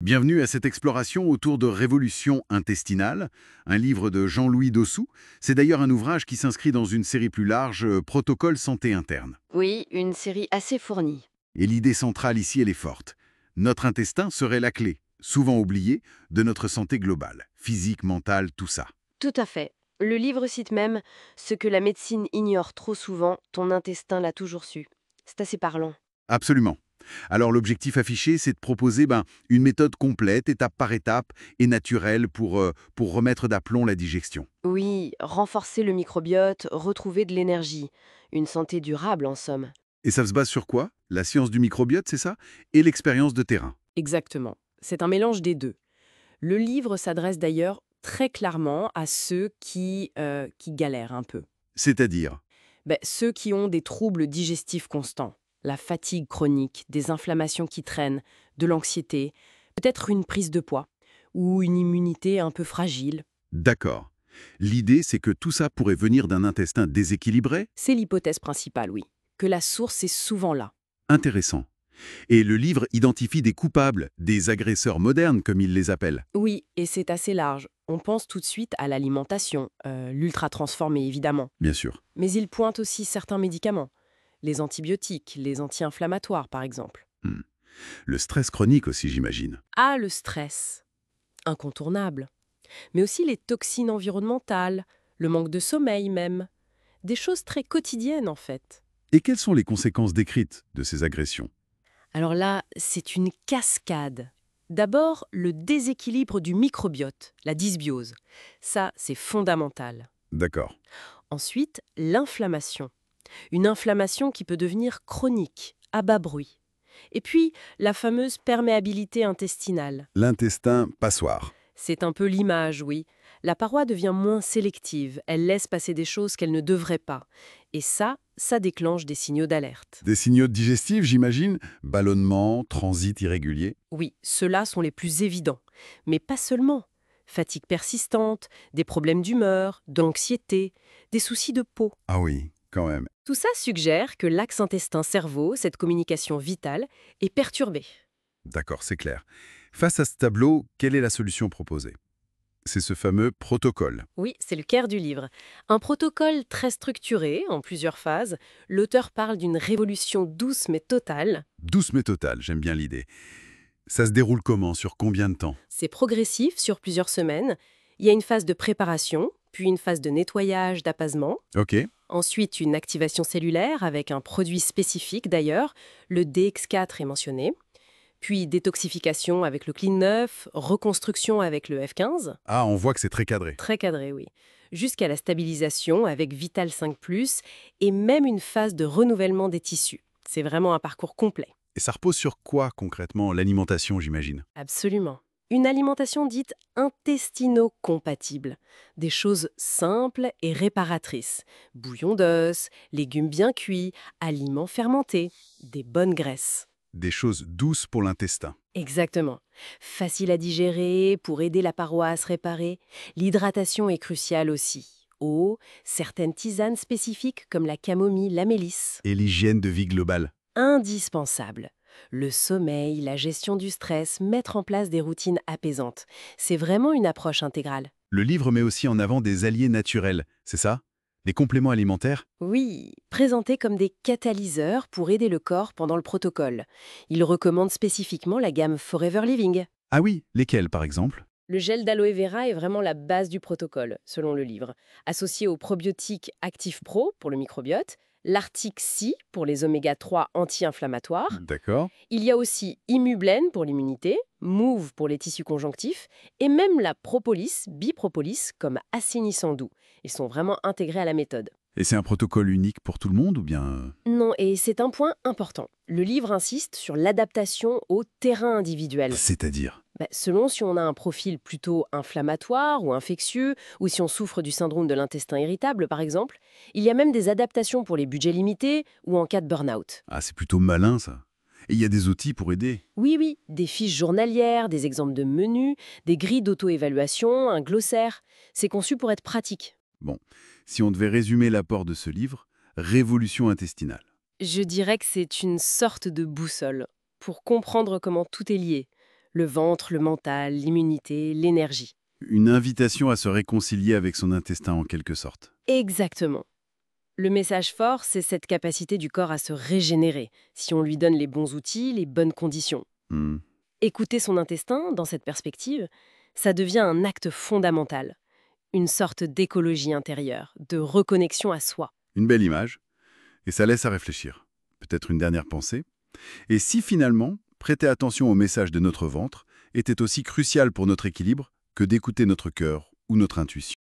Bienvenue à cette exploration autour de Révolution intestinale, un livre de Jean-Louis Dossou. C'est d'ailleurs un ouvrage qui s'inscrit dans une série plus large, Protocole santé interne. Oui, une série assez fournie. Et l'idée centrale ici, elle est forte. Notre intestin serait la clé, souvent oubliée, de notre santé globale, physique, mentale, tout ça. Tout à fait. Le livre cite même ce que la médecine ignore trop souvent, ton intestin l'a toujours su. C'est assez parlant. Absolument. Alors l'objectif affiché, c'est de proposer une méthode complète, étape par étape, et naturelle pour remettre d'aplomb la digestion. Oui, renforcer le microbiote, retrouver de l'énergie. Une santé durable en somme. Et ça se base sur quoi? La science du microbiote, c'est ça? Et l'expérience de terrain. Exactement. C'est un mélange des deux. Le livre s'adresse d'ailleurs très clairement à ceux qui galèrent un peu. C'est-à-dire? Ceux qui ont des troubles digestifs constants, la fatigue chronique, des inflammations qui traînent, de l'anxiété, peut-être une prise de poids ou une immunité un peu fragile. D'accord. L'idée, c'est que tout ça pourrait venir d'un intestin déséquilibré? C'est l'hypothèse principale, oui, que la source est souvent là. Intéressant. Et le livre identifie des coupables, des agresseurs modernes, comme il les appelle. Oui, et c'est assez large. On pense tout de suite à l'alimentation, l'ultra-transformée évidemment. Bien sûr. Mais il pointe aussi certains médicaments, les antibiotiques, les anti-inflammatoires par exemple. Hmm. Le stress chronique aussi, j'imagine. Ah, le stress, incontournable. Mais aussi les toxines environnementales, le manque de sommeil même. Des choses très quotidiennes en fait. Et quelles sont les conséquences décrites de ces agressions? Alors là, c'est une cascade. D'abord, le déséquilibre du microbiote, la dysbiose. Ça, c'est fondamental. D'accord. Ensuite, l'inflammation. Une inflammation qui peut devenir chronique, à bas bruit. Et puis, la fameuse perméabilité intestinale. L'intestin passoire. C'est un peu l'image, oui. La paroi devient moins sélective, elle laisse passer des choses qu'elle ne devrait pas. Et ça déclenche des signaux d'alerte. Des signaux digestifs, j'imagine? Ballonnement, transit irrégulier. Oui, ceux-là sont les plus évidents. Mais pas seulement. Fatigue persistante, des problèmes d'humeur, d'anxiété, des soucis de peau. Ah oui, quand même. Tout ça suggère que l'axe intestin-cerveau, cette communication vitale, est perturbée. D'accord, c'est clair. Face à ce tableau, quelle est la solution proposée? C'est ce fameux protocole. Oui, c'est le cœur du livre. Un protocole très structuré, en plusieurs phases. L'auteur parle d'une révolution douce mais totale. Douce mais totale, j'aime bien l'idée. Ça se déroule comment? Sur combien de temps? C'est progressif sur plusieurs semaines. Il y a une phase de préparation, puis une phase de nettoyage, d'apaisement. Ok. Ensuite, une activation cellulaire avec un produit spécifique d'ailleurs. Le DX4 est mentionné. Puis détoxification avec le Clean 9, reconstruction avec le F15. Ah, on voit que c'est très cadré. Très cadré, oui. Jusqu'à la stabilisation avec Vital 5+, et même une phase de renouvellement des tissus. C'est vraiment un parcours complet. Et ça repose sur quoi concrètement? L'alimentation, j'imagine. Absolument. Une alimentation dite intestino-compatible. Des choses simples et réparatrices. Bouillon d'os, légumes bien cuits, aliments fermentés, des bonnes graisses. Des choses douces pour l'intestin. Exactement. Facile à digérer, pour aider la paroi à se réparer. L'hydratation est cruciale aussi. Eau, certaines tisanes spécifiques comme la camomille, la mélisse. Et l'hygiène de vie globale. Indispensable. Le sommeil, la gestion du stress, mettre en place des routines apaisantes. C'est vraiment une approche intégrale. Le livre met aussi en avant des alliés naturels, c'est ça? Des compléments alimentaires? Oui, présentés comme des catalyseurs pour aider le corps pendant le protocole. Il recommande spécifiquement la gamme Forever Living. Ah oui, lesquels par exemple? Le gel d'aloe vera est vraiment la base du protocole, selon le livre. Associé au probiotique Active Pro pour le microbiote, l'Arctic Sea pour les oméga-3 anti-inflammatoires. D'accord. Il y a aussi Immublen pour l'immunité, Move pour les tissus conjonctifs, et même la propolis, bipropolis, comme assainissant doux. Ils sont vraiment intégrés à la méthode. Et c'est un protocole unique pour tout le monde ou bien... Non, et c'est un point important. Le livre insiste sur l'adaptation au terrain individuel. C'est-à-dire? Selon si on a un profil plutôt inflammatoire ou infectieux, ou si on souffre du syndrome de l'intestin irritable, par exemple, il y a même des adaptations pour les budgets limités ou en cas de burn-out. Ah, c'est plutôt malin ça. Et il y a des outils pour aider. Oui, des fiches journalières, des exemples de menus, des grilles d'auto-évaluation, un glossaire. C'est conçu pour être pratique. Bon, si on devait résumer l'apport de ce livre, Révolution intestinale. Je dirais que c'est une sorte de boussole pour comprendre comment tout est lié. Le ventre, le mental, l'immunité, l'énergie. Une invitation à se réconcilier avec son intestin en quelque sorte. Exactement. Le message fort, c'est cette capacité du corps à se régénérer, si on lui donne les bons outils, les bonnes conditions. Hmm. Écouter son intestin, dans cette perspective, ça devient un acte fondamental. Une sorte d'écologie intérieure, de reconnexion à soi. Une belle image. Et ça laisse à réfléchir. Peut-être une dernière pensée. Et si finalement, prêter attention au message de notre ventre était aussi crucial pour notre équilibre que d'écouter notre cœur ou notre intuition?